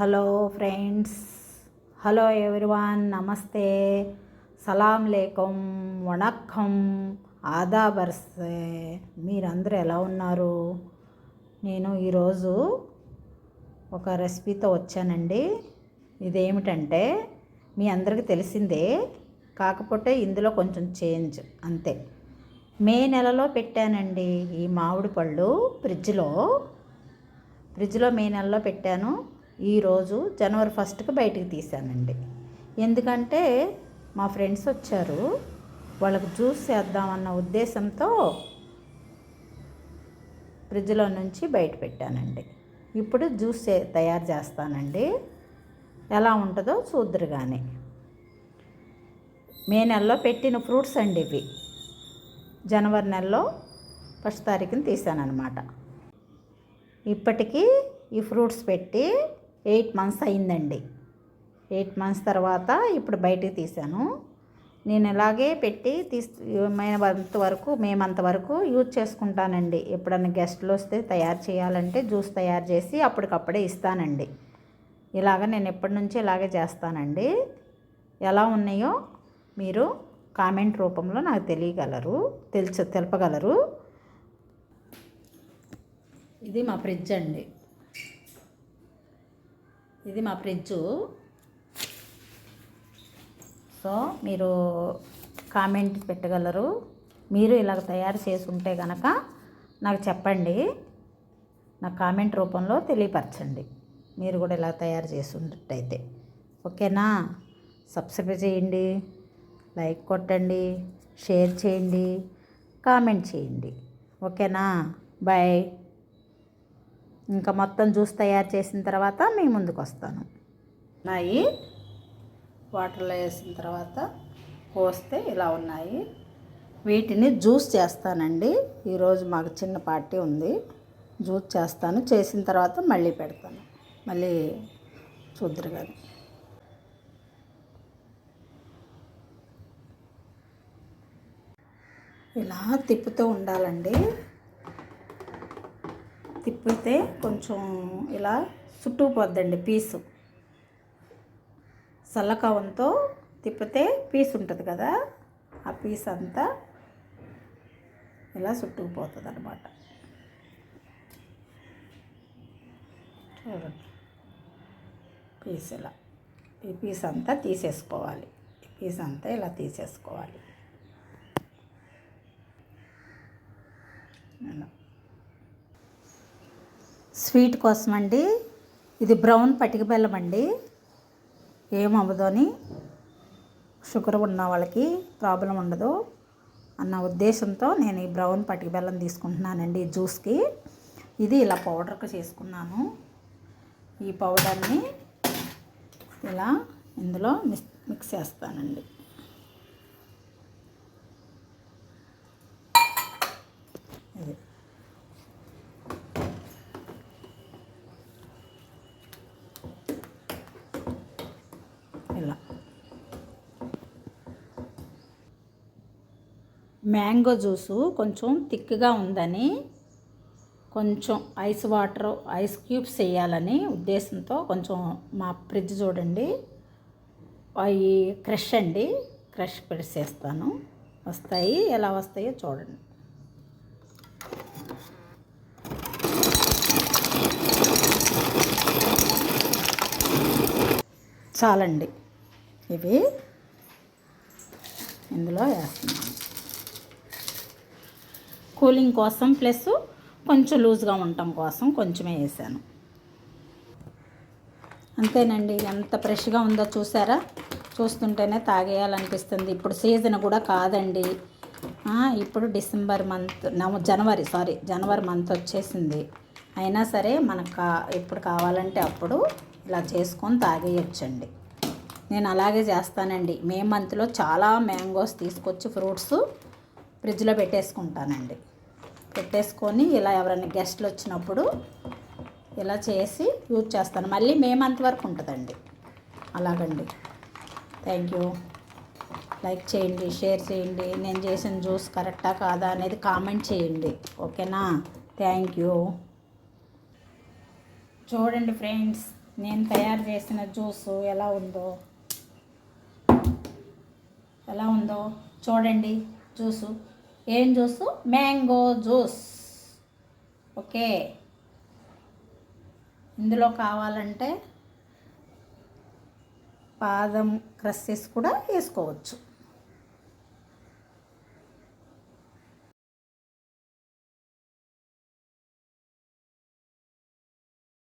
Hello friends, hello everyone, నమస్తే, సలాం లేకం, వణక్కం, ఆదాబర్సే. మీరందరూ ఎలా ఉన్నారు? నేను ఈరోజు ఒక రెసిపీతో వచ్చానండి. ఇదేమిటంటే మీ అందరికీ తెలిసిందే, కాకపోతే ఇందులో కొంచెం చేంజ్ అంతే. మే నెలలో పెట్టానండి ఈ మామిడి పళ్ళు ఫ్రిడ్జ్లో మే నెలలో పెట్టాను. ఈరోజు జనవరి 1కి బయటికి తీసానండి. ఎందుకంటే మా ఫ్రెండ్స్ వచ్చారు, వాళ్ళకు జ్యూస్ చేద్దామన్న ఉద్దేశంతో ఫ్రిడ్జ్లో నుంచి బయట పెట్టానండి. ఇప్పుడు జ్యూస్ తయారు చేస్తానండి. ఎలా ఉంటుందో చూద్దరు. కానీ మే నెలలో పెట్టిన ఫ్రూట్స్ అండి ఇవి. జనవరి నెలలో 1 తారీఖున తీసానమాట. ఇప్పటికీ ఈ ఫ్రూట్స్ పెట్టి 8 మంత్స్ అయిందండి. 8 మంత్స్ తర్వాత ఇప్పుడు బయటికి తీసాను. నేను ఇలాగే పెట్టి మేమంతవరకు యూజ్ చేసుకుంటానండి. ఎప్పుడన్నా గెస్ట్లు వస్తే తయారు చేయాలంటే జ్యూస్ తయారు చేసి అప్పటికప్పుడే ఇస్తానండి. ఇలాగ నేను ఎప్పటి నుంచి ఇలాగే చేస్తానండి. ఎలా ఉన్నాయో మీరు కామెంట్ రూపంలో నాకు తెలపగలరు. ఇది మా ఫ్రిడ్జ్ అండి. ఇది మా ఫ్రిడ్జు. సో మీరు కామెంట్ పెట్టగలరు. మీరు ఇలాగ తయారు చేసుకుంటే కనుక నాకు చెప్పండి, నాకు కామెంట్ రూపంలో తెలియపరచండి. మీరు కూడా ఇలా తయారు చేసుకున్నట్టయితే ఓకేనా? సబ్స్క్రైబ్ చేయండి, లైక్ కొట్టండి, షేర్ చేయండి, కామెంట్ చేయండి. ఓకేనా? బాయ్. ఇంకా మొత్తం జ్యూస్ తయారు చేసిన తర్వాత మీ ముందుకు వస్తాను. ఉన్నాయి వాటర్లో వేసిన తర్వాత పోస్తే ఇలా ఉన్నాయి. వీటిని జ్యూస్ చేస్తానండి. ఈరోజు మాకు చిన్న పార్టీ ఉంది. జ్యూస్ చేస్తాను. చేసిన తర్వాత మళ్ళీ పెడతాను. మళ్ళీ చూద్దరు. కానీ ఇలా తిప్పుతూ ఉండాలండి. తిప్పితే కొంచెం ఇలా చుట్టుకుపోద్దండి పీసు. సల్లకవంతో తిప్పితే పీస్ ఉంటుంది కదా, ఆ పీస్ అంతా ఇలా చుట్టుకుపోతుంది అన్నమాట. చూడండి, పీస్ ఇలా, ఈ పీస్ అంతా తీసేసుకోవాలి. ఈ పీస్ అంతా ఇలా తీసేసుకోవాలి. స్వీట్ కోసం అండి. ఇది బ్రౌన్ పటిక బెల్లం అండి. ఏమవ్వదు అని, షుగర్ ఉన్న వాళ్ళకి ప్రాబ్లం ఉండదు అన్న ఉద్దేశంతో నేను ఈ బ్రౌన్ పటిక బెల్లం తీసుకుంటున్నానండి ఈ జ్యూస్కి. ఇది ఇలా పౌడర్గా చేసుకున్నాను. ఈ పౌడర్ని ఇలా ఇందులో మిక్స్ చేస్తానండి. ఇది ఇలా మ్యాంగో జ్యూసు కొంచెం థిక్గా ఉందని, కొంచెం ఐస్ క్యూబ్స్ వేయాలని ఉద్దేశంతో కొంచెం మా ఫ్రిడ్జ్ చూడండి, అవి క్రష్ అండి, క్రష్ పెడిసేస్తాను. వస్తాయి, ఎలా వస్తాయో చూడండి. చాలండి, ఇవి ఇందులో వేస్తున్నాను. కూలింగ్ కోసం ప్లస్ కొంచెం లూజ్గా ఉండటం కోసం కొంచెమే వేసాను. అంతేనండి. ఎంత ఫ్రెష్గా ఉందో చూసారా? చూస్తుంటేనే తాగేయాలనిపిస్తుంది. ఇప్పుడు సీజన్ కూడా కాదండి. ఇప్పుడు జనవరి మంత్ వచ్చేసింది. అయినా సరే మనకు ఎప్పుడు కావాలంటే అప్పుడు ఇలా చేసుకొని తాగేయచ్చండి. నేను అలాగే చేస్తానండి. మే మంత్లో చాలా మ్యాంగోస్ తీసుకొచ్చి ఫ్రూట్స్ ఫ్రిడ్జ్లో పెట్టేసుకొని ఇలా ఎవరైనా గెస్ట్లు వచ్చినప్పుడు ఇలా చేసి యూజ్ చేస్తాను. మళ్ళీ మే మంత్ వరకు ఉంటుందండి. అలాగండి. Thank you. లైక్ చేయండి, షేర్ చేయండి. నేను చేసిన జ్యూస్ కరెక్టా కాదా అనేది కామెంట్ చేయండి. ఓకేనా? Thank you. చూడండి ఫ్రెండ్స్, నేను తయారు చేసిన జ్యూసు ఎలా ఉందో చూడండి. జ్యూసు ఏం జ్యూసు? Mango juice. ఓకే, ఇందులో కావాలంటే బాదం క్రష్ చేసి కూడా వేసుకోవచ్చు.